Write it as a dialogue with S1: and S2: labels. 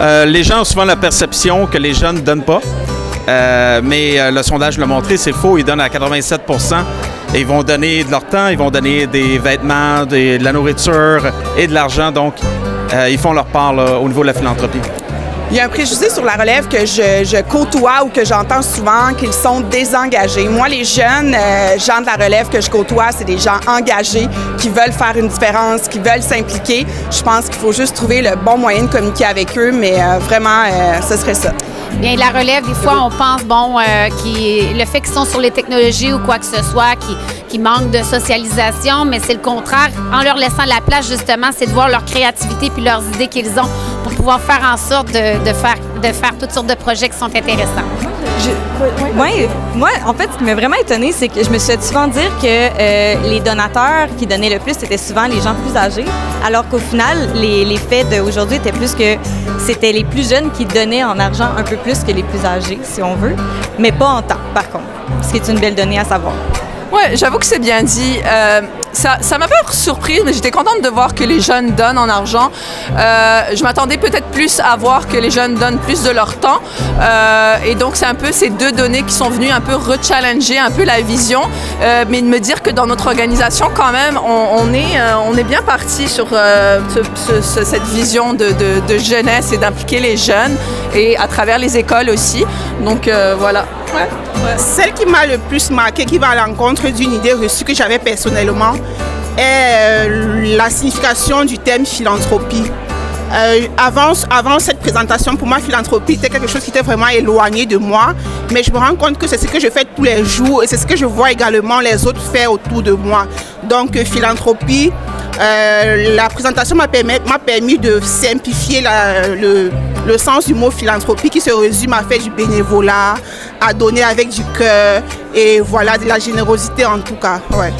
S1: Les gens ont souvent la perception que les jeunes ne donnent pas. Mais le sondage l'a montré, c'est faux. Ils donnent à 87 et ils vont donner de leur temps, ils vont donner des vêtements, de la nourriture et de l'argent. Donc, ils font leur part là, au niveau de la philanthropie.
S2: Il y a un préjugé sur la relève que je côtoie ou que j'entends souvent, qu'ils sont désengagés. Moi, les jeunes gens de la relève que je côtoie, c'est des gens engagés qui veulent faire une différence, qui veulent s'impliquer. Je pense qu'il faut juste trouver le bon moyen de communiquer avec eux, mais vraiment, ce serait ça.
S3: Bien, la relève, des fois, on pense, le fait qu'ils sont sur les technologies ou quoi que ce soit, qui manquent de socialisation, mais c'est le contraire. En leur laissant la place, justement, c'est de voir leur créativité puis leurs idées qu'ils ont pour pouvoir faire en sorte de faire toutes sortes de projets qui sont intéressants.
S4: Moi, en fait, ce qui m'a vraiment étonnée, c'est que je me suis fait souvent dire que les donateurs qui donnaient le plus, c'était souvent les gens plus âgés, alors qu'au final, les faits d'aujourd'hui étaient plus que c'était les plus jeunes qui donnaient en argent un peu plus que les plus âgés, si on veut, mais pas en temps, par contre, ce qui est une belle donnée à savoir.
S5: Oui, j'avoue que c'est bien dit. Ça m'a pas surprise, mais j'étais contente de voir que les jeunes donnent en argent. Je m'attendais peut-être plus à voir que les jeunes donnent plus de leur temps. Et donc, c'est un peu ces deux données qui sont venues un peu rechallenger un peu la vision. Mais de me dire que dans notre organisation, quand même, on est bien parti sur cette vision de jeunesse et d'impliquer les jeunes et à travers les écoles aussi. Donc, voilà. Ouais.
S6: Celle qui m'a le plus marqué, qui va à l'encontre d'une idée reçue que j'avais personnellement, est la signification du terme philanthropie. Avant cette présentation, pour moi, philanthropie était quelque chose qui était vraiment éloigné de moi, mais je me rends compte que c'est ce que je fais tous les jours et c'est ce que je vois également les autres faire autour de moi. Donc, philanthropie, la présentation m'a permis de simplifier le sens du mot philanthropie qui se résume à faire du bénévolat, à donner avec du cœur et voilà, de la générosité en tout cas. Ouais.